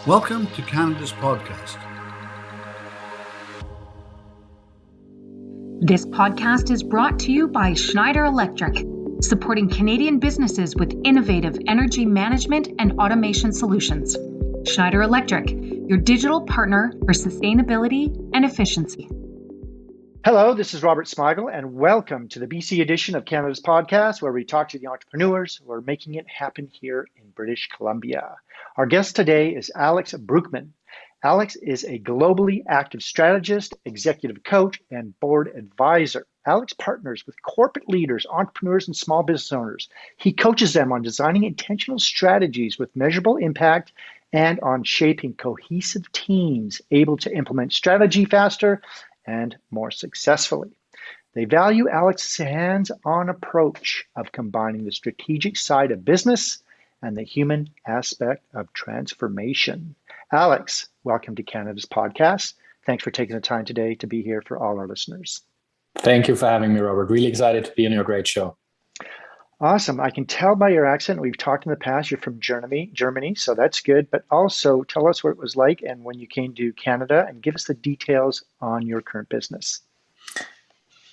Welcome to Canada's podcast. This podcast is brought to you by Schneider Electric, supporting Canadian businesses with innovative energy management and automation solutions. Schneider Electric, your digital partner for sustainability and efficiency. Hello, this is Robert Smigel, and welcome to the BC edition of Canada's podcast, where we talk to the entrepreneurs who are making it happen here in British Columbia. Our guest today is Alex Brueckmann. Alex is a globally active strategist, executive coach, and board advisor. Alex partners with corporate leaders, entrepreneurs, and small business owners. He coaches them on designing intentional strategies with measurable impact and on shaping cohesive teams able to implement strategy faster and more successfully. They value Alex's hands-on approach of combining the strategic side of business and the human aspect of transformation. Alex, welcome to Canada's podcast. Thanks for taking the time today to be here for all our listeners. Thank you for having me, Robert. Really excited to be on your great show. Awesome. I can tell by your accent, we've talked in the past, you're from Germany, so that's good. But also tell us what it was like and when you came to Canada, and give us the details on your current business.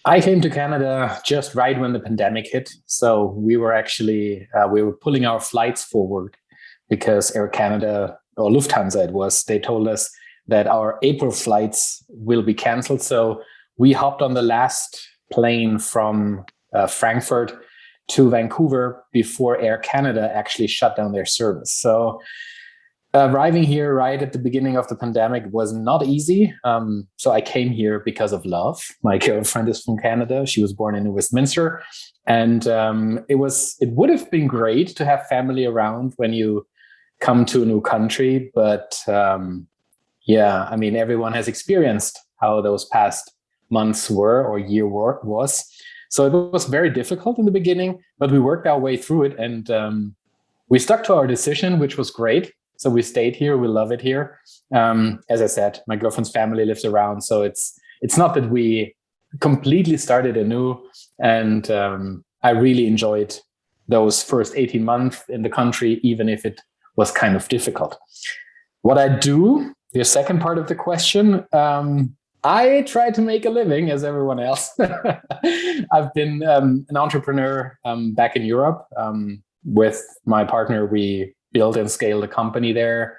I came to Canada just right when the pandemic hit. So we were pulling our flights forward because Air Canada, or Lufthansa they told us that our April flights will be canceled. So we hopped on the last plane from Frankfurt to Vancouver before Air Canada actually shut down their service. So arriving here right at the beginning of the pandemic was not easy. So I came here because of love. My girlfriend is from Canada. She was born in Westminster. And it would have been great to have family around when you come to a new country. But everyone has experienced how those past months were or year was. So it was very difficult in the beginning, but we worked our way through it, and we stuck to our decision, which was great. So we stayed here. We love it here. As I said, my girlfriend's family lives around, so it's not that we completely started anew. And I really enjoyed those first 18 months in the country, even if it was kind of difficult. What I do, the second part of the question, I try to make a living as everyone else. I've been an entrepreneur back in Europe. With my partner, we built and scaled a company there,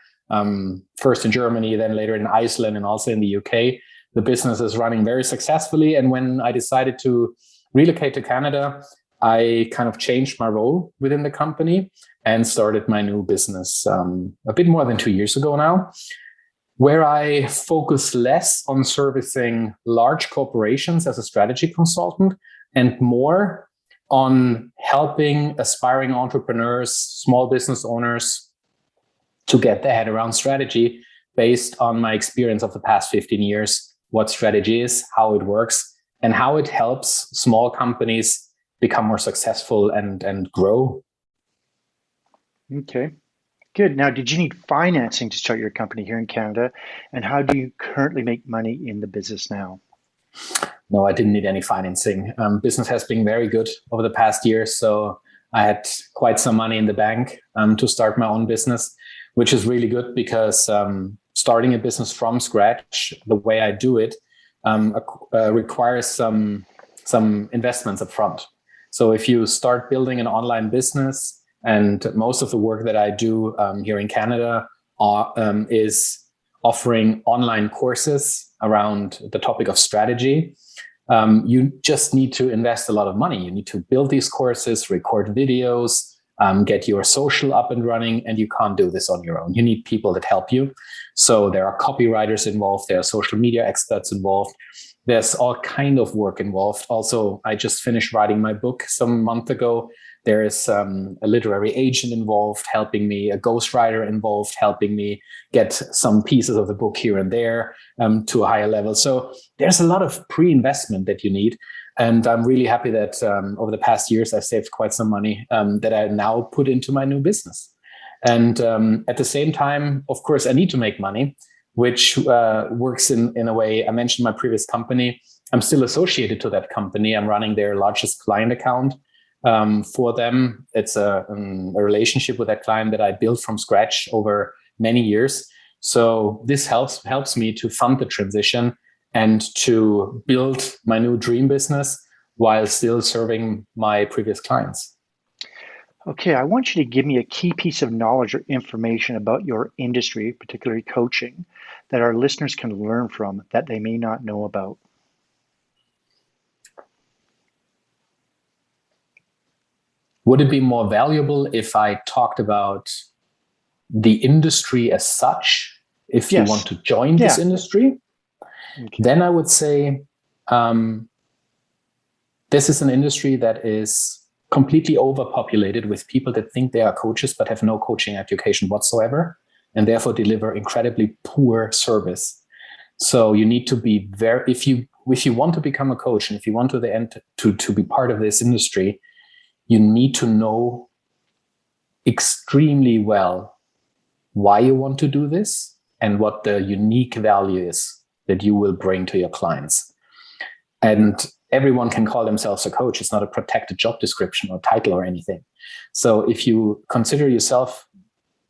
first in Germany, then later in Iceland, and also in the UK. The business is running very successfully. And when I decided to relocate to Canada, I kind of changed my role within the company and started my new business a bit more than 2 years ago now, where I focus less on servicing large corporations as a strategy consultant and more on helping aspiring entrepreneurs, small business owners to get their head around strategy based on my experience of the past 15 years, what strategy is, how it works, and how it helps small companies become more successful and grow. Okay. Good. Now, did you need financing to start your company here in Canada? And how do you currently make money in the business now? No, I didn't need any financing. Business has been very good over the past year. So I had quite some money in the bank to start my own business, which is really good because starting a business from scratch, the way I do it, requires some investments up front. So if you start building an online business, and most of the work that I do here in Canada is offering online courses around the topic of strategy. You just need to invest a lot of money. You need to build these courses, record videos, get your social up and running, and you can't do this on your own. You need people that help you. So there are copywriters involved, there are social media experts involved. There's all kind of work involved. Also, I just finished writing my book some month ago. There is a literary agent involved helping me, a ghostwriter involved helping me get some pieces of the book here and there to a higher level. So there's a lot of pre-investment that you need. And I'm really happy that over the past years, I saved quite some money that I now put into my new business. And at the same time, of course, I need to make money, which works in a way. I mentioned my previous company. I'm still associated to that company. I'm running their largest client account. For them, it's a relationship with that client that I built from scratch over many years. So this helps me to fund the transition and to build my new dream business while still serving my previous clients. Okay, I want you to give me a key piece of knowledge or information about your industry, particularly coaching, that our listeners can learn from that they may not know about. Would it be more valuable if I talked about the industry as such? If you want to join this industry, then I would say this is an industry that is completely overpopulated with people that think they are coaches but have no coaching education whatsoever, and therefore deliver incredibly poor service. So you need to be if you want to become a coach, and if you want to be part of this industry, you need to know extremely well why you want to do this and what the unique value is that you will bring to your clients. And everyone can call themselves a coach. It's not a protected job description or title or anything. So if you consider yourself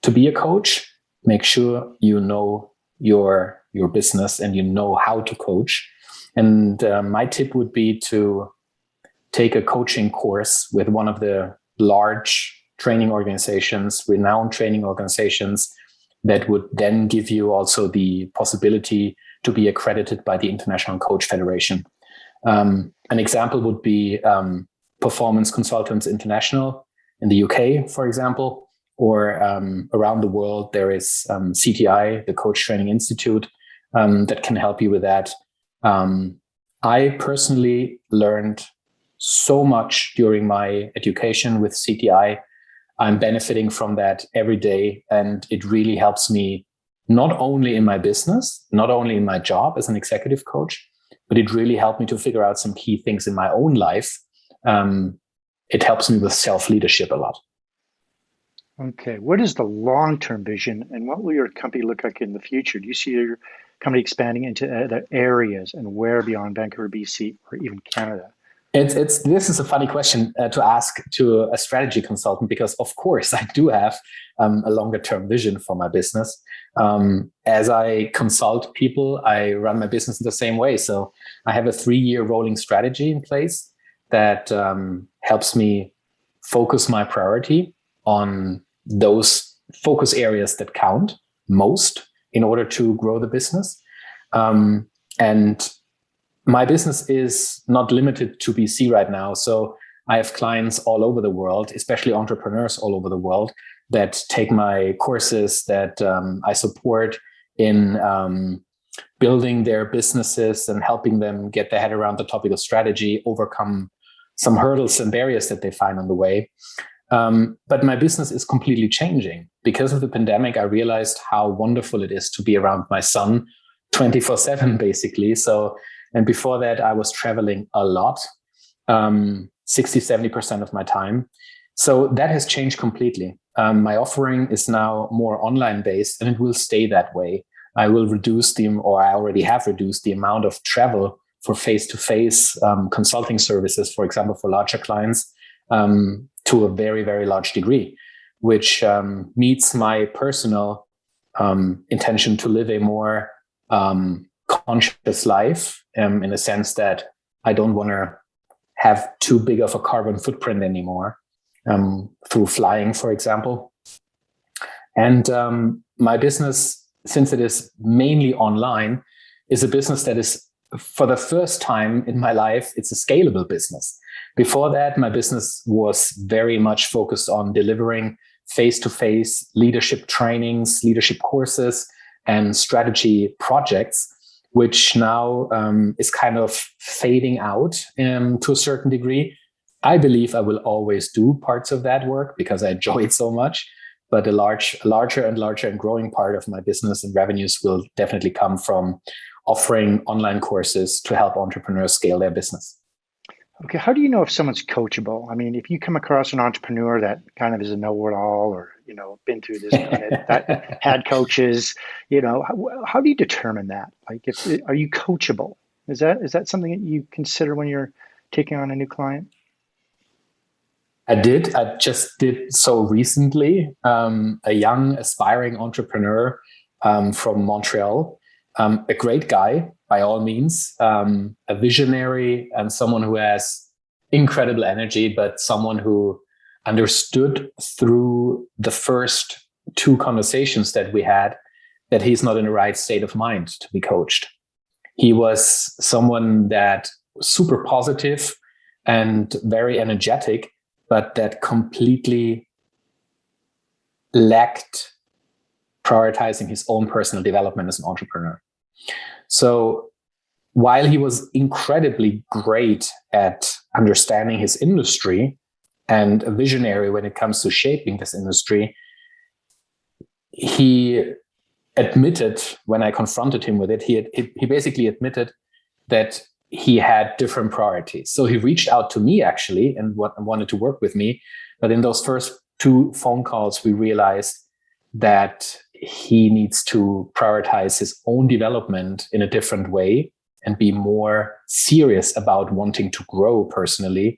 to be a coach, make sure you know your business and you know how to coach. And my tip would be to take a coaching course with one of the large training organizations, renowned training organizations, that would then give you also the possibility to be accredited by the International Coach Federation. An example would be Performance Consultants International in the UK, for example, or around the world, there is CTI, the Coach Training Institute, that can help you with that. I personally learned so much during my education with CTI. I'm benefiting from that every day, and it really helps me not only in my business, not only in my job as an executive coach, but it really helped me to figure out some key things in my own life. It helps me with self-leadership a lot. Okay. What is the long-term vision, and what will your company look like in the future? Do you see your company expanding into other areas, and where beyond Vancouver, BC, or even Canada? This is a funny question to ask to a strategy consultant, because of course I do have a longer term vision for my business. As I consult people, I run my business in the same way. So I have a 3-year rolling strategy in place that helps me focus my priority on those focus areas that count most in order to grow the business. And my business is not limited to BC right now. So I have clients all over the world, especially entrepreneurs all over the world, that take my courses, that I support in building their businesses and helping them get their head around the topic of strategy, overcome some hurdles and barriers that they find on the way. But my business is completely changing. Because of the pandemic, I realized how wonderful it is to be around my son 24/7, basically. And before that, I was traveling a lot, 60-70% of my time. So that has changed completely. My offering is now more online based, and it will stay that way. I will reduce I already have reduced the amount of travel for face-to-face consulting services, for example, for larger clients, to a very, very large degree, which meets my personal intention to live a more conscious life, in a sense that I don't want to have too big of a carbon footprint anymore through flying, for example. And my business, since it is mainly online, is a business that is, for the first time in my life, it's a scalable business. Before that, my business was very much focused on delivering face-to-face leadership trainings, leadership courses, and strategy projects, which now is kind of fading out to a certain degree. I believe I will always do parts of that work because I enjoy it so much, but a larger and growing part of my business and revenues will definitely come from offering online courses to help entrepreneurs scale their business. Okay, how do you know if someone's coachable? I mean, if you come across an entrepreneur that kind of is a know-it-all, or been through this, that had coaches, how do you determine that? Like, are you coachable? Is that something that you consider when you're taking on a new client? I just did so recently. A young aspiring entrepreneur from Montreal, a great guy by all means, a visionary and someone who has incredible energy, but someone who understood through the first two conversations that we had that he's not in the right state of mind to be coached. He was someone that was super positive and very energetic, but that completely lacked prioritizing his own personal development as an entrepreneur. So while he was incredibly great at understanding his industry and a visionary when it comes to shaping this industry, he admitted, when I confronted him with it, he basically admitted that he had different priorities. So he reached out to me actually and wanted to work with me. But in those first two phone calls, we realized that he needs to prioritize his own development in a different way and be more serious about wanting to grow personally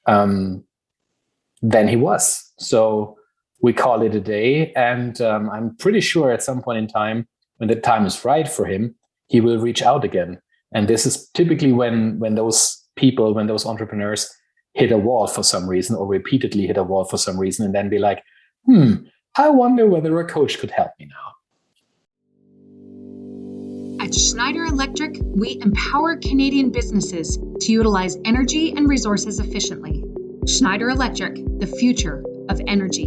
than he was. So we call it a day. And I'm pretty sure at some point in time, when the time is right for him, he will reach out again. And this is typically when those people, when those entrepreneurs hit a wall for some reason or repeatedly hit a wall for some reason and then be like, I wonder whether a coach could help me now. At Schneider Electric, we empower Canadian businesses to utilize energy and resources efficiently. Schneider Electric, the future of energy.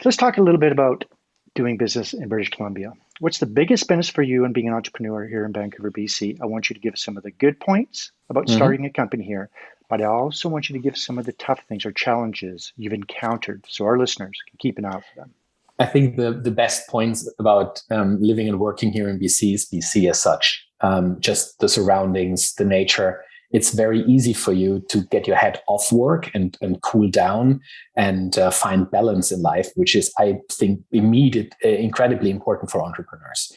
So let's talk a little bit about doing business in British Columbia. What's the biggest benefit for you in being an entrepreneur here in Vancouver, BC? I want you to give some of the good points about starting a company here, but I also want you to give some of the tough things or challenges you've encountered so our listeners can keep an eye out for them. I think the best points about living and working here in BC is BC as such, just the surroundings, the nature. It's very easy for you to get your head off work and cool down and find balance in life, which is, I think, incredibly important for entrepreneurs.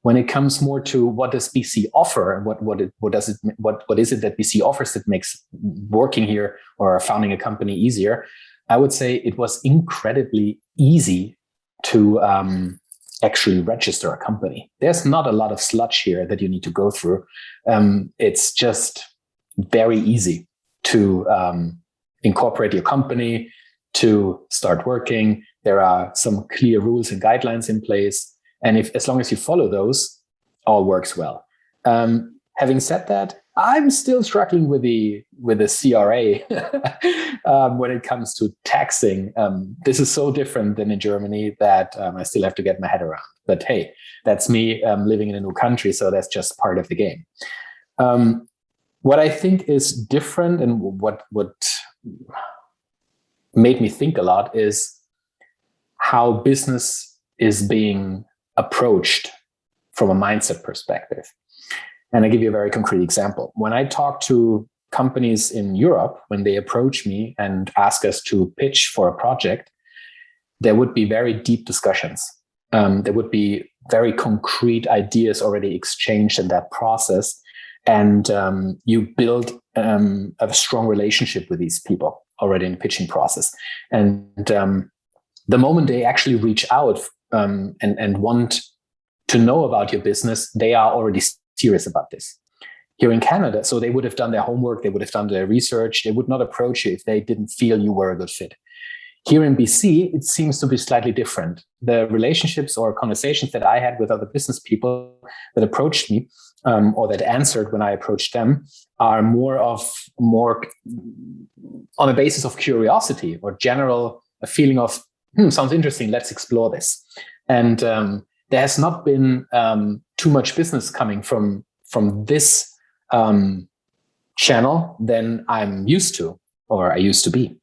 When it comes more to what does BC offer and what is it that BC offers that makes working here or founding a company easier, I would say it was incredibly easy to actually register a company. There's not a lot of sludge here that you need to go through. It's just very easy to incorporate your company, to start working. There are some clear rules and guidelines in place. And as long as you follow those, all works well. Having said that, I'm still struggling with the CRA when it comes to taxing. This is so different than in Germany that I still have to get my head around. But hey, that's me living in a new country, so that's just part of the game. What I think is different and what made me think a lot is how business is being approached from a mindset perspective. And I give you a very concrete example. When I talk to companies in Europe, when they approach me and ask us to pitch for a project, there would be very deep discussions. There would be very concrete ideas already exchanged in that process. And you build a strong relationship with these people already in the pitching process. And the moment they actually reach out and want to know about your business, they are already serious about this. Here in Canada, so they would have done their homework, they would have done their research, they would not approach you if they didn't feel you were a good fit. Here in BC, it seems to be slightly different. The relationships or conversations that I had with other business people that approached me or that answered when I approached them are more on a basis of curiosity or a feeling of, sounds interesting, let's explore this. And there has not been too much business coming from this channel than I'm used to, or I used to be.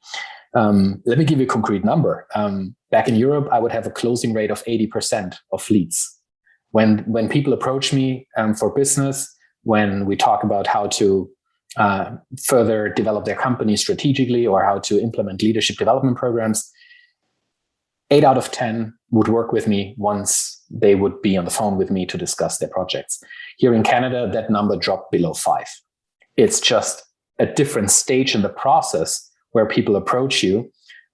Let me give you a concrete number. Back in Europe, I would have a closing rate of 80% of leads. When people approach me for business, when we talk about how to further develop their company strategically or how to implement leadership development programs, 8 out of 10 would work with me once they would be on the phone with me to discuss their projects. Here in Canada, that number dropped below 5. It's just a different stage in the process where people approach you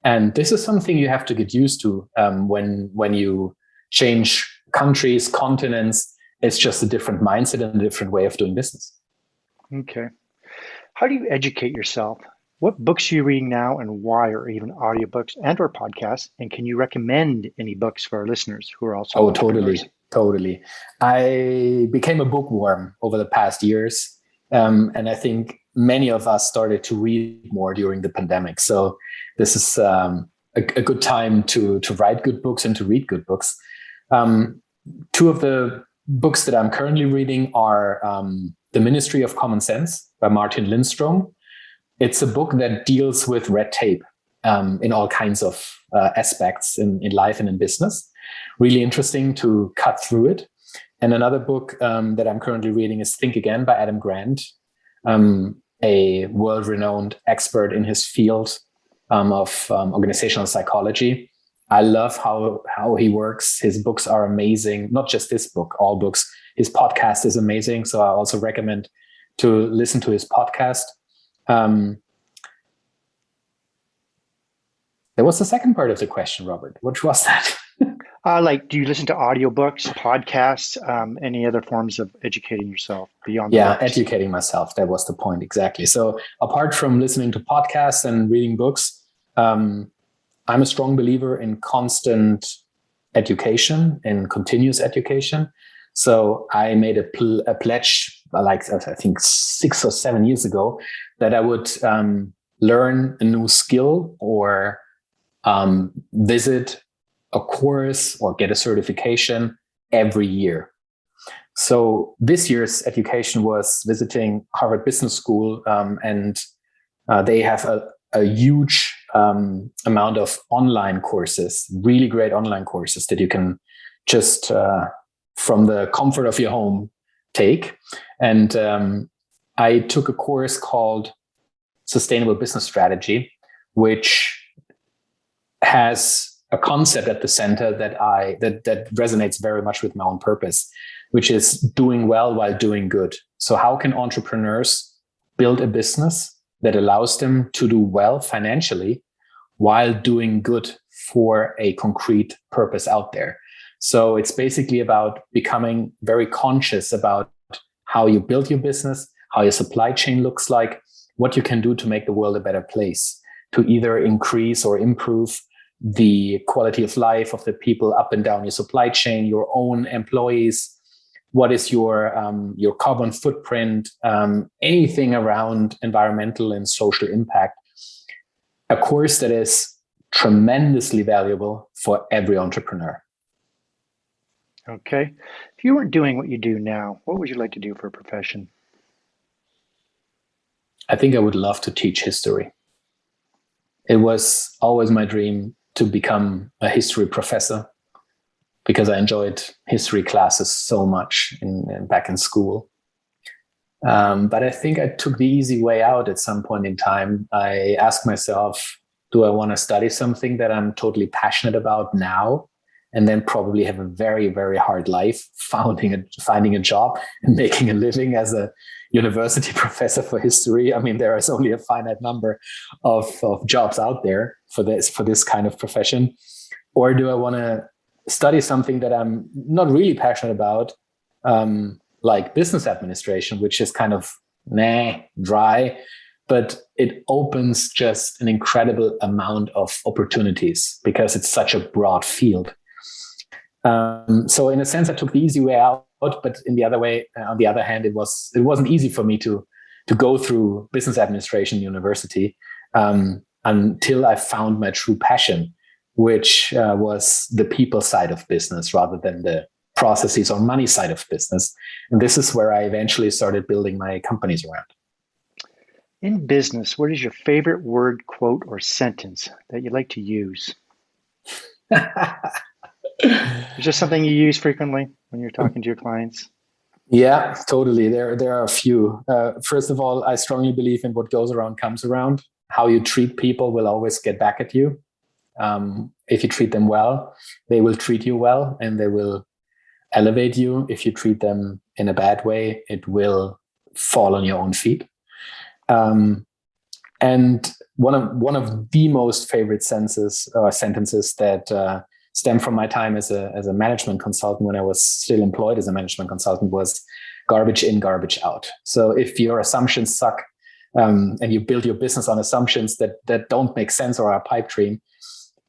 And this is something you have to get used to when you change countries, continents. It's just a different mindset and a different way of doing business. Okay. How do you educate yourself? What books are you reading now and why, or even audiobooks and or podcasts? And can you recommend any books for our listeners who are also entrepreneurs? Totally. I became a bookworm over the past years. And I think many of us started to read more during the pandemic. So this is a good time to write good books and to read good books. Two of the books that I'm currently reading are The Ministry of Common Sense by Martin Lindstrom. It's a book that deals with red tape in all kinds of aspects in life and in business. Really interesting to cut through it. And another book that I'm currently reading is Think Again by Adam Grant, a world-renowned expert in his field of organizational psychology. I love how he works. His books are amazing. Not just this book, all books. His podcast is amazing. So I also recommend to listen to his podcast. There was the second part of the question, Robert. Which was that? Do you listen to audiobooks, podcasts, any other forms of educating yourself beyond the books? Educating myself. That was the point, exactly. So apart from listening to podcasts and reading books, I'm a strong believer in constant education and continuous education. So I made a pledge, I think 6 or 7 years ago, that I would learn a new skill or visit a course or get a certification every year. So this year's education was visiting Harvard Business School, and they have a huge amount of online courses, really great online courses that you can just from the comfort of your home take. And I took a course called Sustainable Business Strategy, which has a concept at the center that resonates very much with my own purpose, which is doing well while doing good. So how can entrepreneurs build a business that allows them to do well financially while doing good for a concrete purpose out there? So it's basically about becoming very conscious about how you build your business, how your supply chain looks like, what you can do to make the world a better place, to either increase or improve the quality of life of the people up and down your supply chain, your own employees. What is your carbon footprint, anything around environmental and social impact. A course that is tremendously valuable for every entrepreneur. Okay. If you weren't doing what you do now, what would you like to do for a profession? I think I would love to teach history. It was always my dream to become a history professor because I enjoyed history classes so much back in school. But I think I took the easy way out at some point in time. I asked myself, do I want to study something that I'm totally passionate about now, and then probably have a very, very hard life finding a job and making a living as a university professor for history? I mean, there is only a finite number of jobs out there for this kind of profession. Or do I want to study something that I'm not really passionate about, like business administration, which is kind of dry, but it opens just an incredible amount of opportunities because it's such a broad field. So in a sense, I took the easy way out, but on the other hand, it wasn't easy for me to go through business administration university until I found my true passion, which was the people side of business rather than the processes or money side of business. And this is where I eventually started building my companies around. In business, what is your favorite word, quote, or sentence that you like to use? Is there something you use frequently when you're talking to your clients? Yeah, totally. There are a few. First of all, I strongly believe in what goes around comes around. How you treat people will always get back at you. If you treat them well, they will treat you well and they will elevate you. If you treat them in a bad way, it will fall on your own feet. And one of the most favorite sentences that stem from my time as a management consultant when I was still employed as a management consultant was garbage in, garbage out. So if your assumptions suck and you build your business on assumptions that don't make sense or are a pipe dream,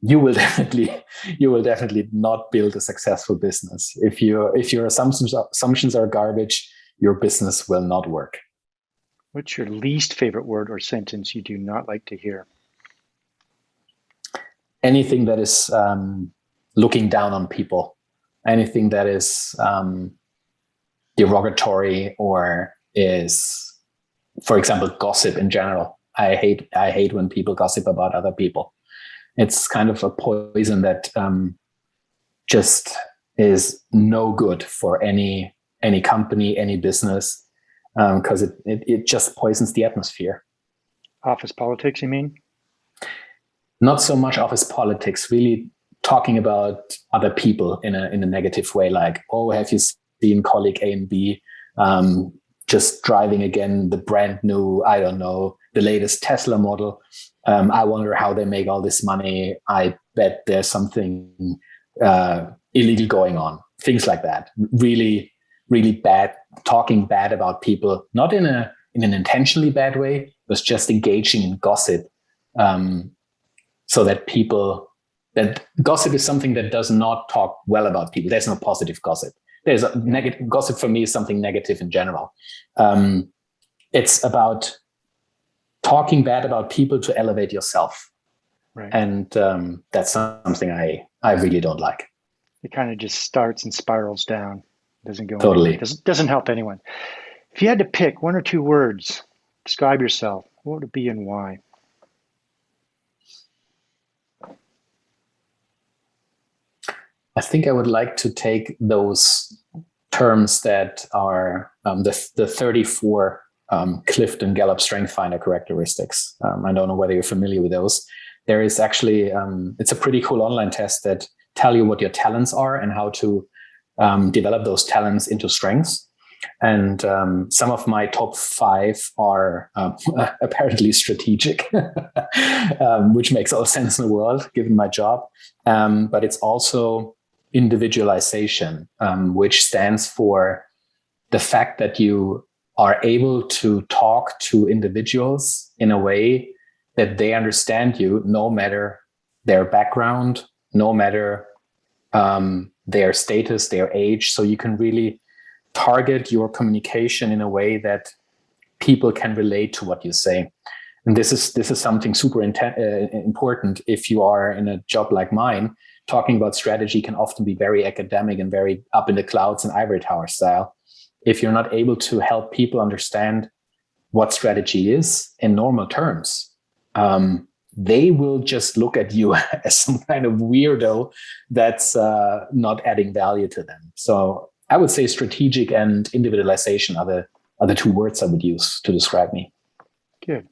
you will definitely not build a successful business. If your assumptions are garbage, your business will not work. What's your least favorite word or sentence you do not like to hear? Anything that is looking down on people, anything that is derogatory or is, for example, gossip in general. I hate when people gossip about other people. It's kind of a poison that just is no good for any company, any business, because it just poisons the atmosphere. Office politics, you mean? Not so much office politics, really talking about other people in a negative way, like, oh, have you seen colleague A and B just driving again the brand new, I don't know, the latest Tesla model. I wonder how they make all this money. I bet there's something illegal going on. Things like that. Really, really bad, talking bad about people, not in an intentionally bad way, but just engaging in gossip. So that gossip is something that does not talk well about people. There's no positive gossip. There's a negative gossip. For me is something negative in general. It's about talking bad about people to elevate yourself. Right. And that's something I really don't like. It kind of just starts and spirals down. Doesn't go Totally. anywhere. Doesn't help anyone. If you had to pick one or two words, describe yourself, what would it be and why? I think I would like to take those terms that are the 34 Clifton Gallup Strength Finder characteristics. I don't know whether you're familiar with those. There is actually, it's a pretty cool online test that tell you what your talents are and how to develop those talents into strengths. And some of my top 5 are apparently strategic, which makes all sense in the world, given my job. But it's also individualization, which stands for the fact that you are able to talk to individuals in a way that they understand you, no matter their background, no matter their status, their age. So you can really target your communication in a way that people can relate to what you say. And this is something super important. If you are in a job like mine, talking about strategy can often be very academic and very up in the clouds and ivory tower style. If you're not able to help people understand what strategy is in normal terms, they will just look at you as some kind of weirdo that's not adding value to them. So I would say strategic and individualization are the 2 words I would use to describe me. Good.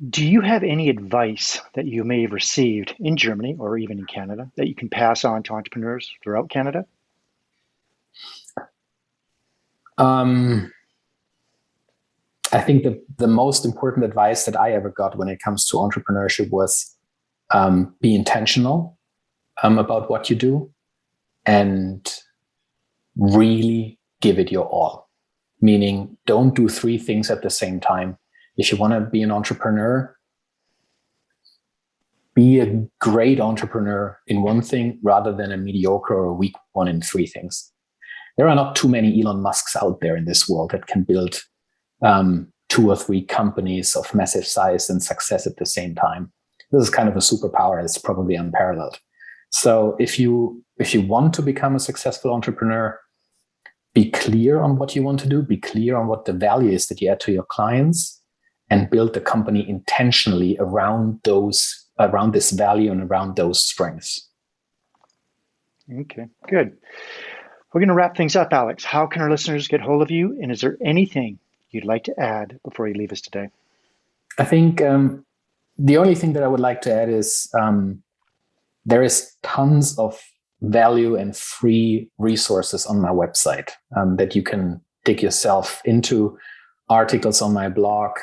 Do you have any advice that you may have received in Germany or even in Canada that you can pass on to entrepreneurs throughout Canada? I think the most important advice that I ever got when it comes to entrepreneurship was be intentional about what you do and really give it your all. Meaning, don't do 3 things at the same time. If you want to be an entrepreneur, be a great entrepreneur in one thing rather than a mediocre or a weak one in 3 things. There are not too many Elon Musks out there in this world that can build 2 or 3 companies of massive size and success at the same time. This is kind of a superpower that's probably unparalleled. So if you want to become a successful entrepreneur, be clear on what you want to do, be clear on what the value is that you add to your clients, and build the company intentionally around this value and around those strengths. Okay, good. We're going to wrap things up, Alex. How can our listeners get hold of you? And is there anything you'd like to add before you leave us today? I think the only thing that I would like to add is there is tons of value and free resources on my website that you can dig yourself into. Articles on my blog,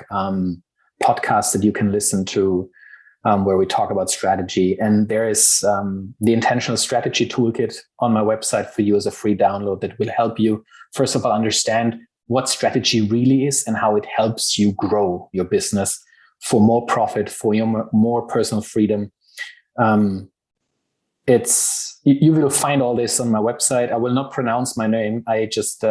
podcasts that you can listen to where we talk about strategy. And there is the Intentional Strategy Toolkit on my website for you as a free download that will help you, first of all, understand what strategy really is and how it helps you grow your business for more profit, for your more personal freedom. You will find all this on my website. I will not pronounce my name. I just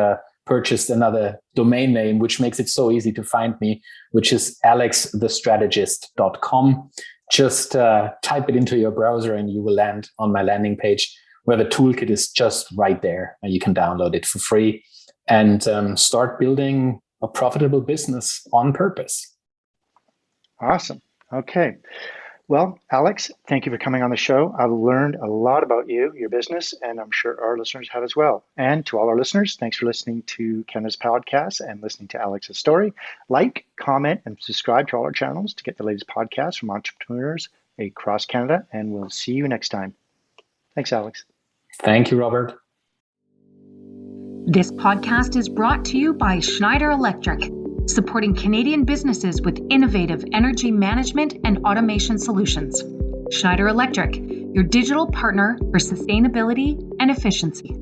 purchased another domain name, which makes it so easy to find me, which is alexthestrategist.com. Just type it into your browser and you will land on my landing page where the toolkit is just right there. And you can download it for free and start building a profitable business on purpose. Awesome. Okay. Well, Alex, thank you for coming on the show. I've learned a lot about you, your business, and I'm sure our listeners have as well. And to all our listeners, thanks for listening to Canada's podcast and listening to Alex's story. Like, comment, and subscribe to all our channels to get the latest podcasts from entrepreneurs across Canada. And we'll see you next time. Thanks, Alex. Thank you, Robert. This podcast is brought to you by Schneider Electric, supporting Canadian businesses with innovative energy management and automation solutions. Schneider Electric, your digital partner for sustainability and efficiency.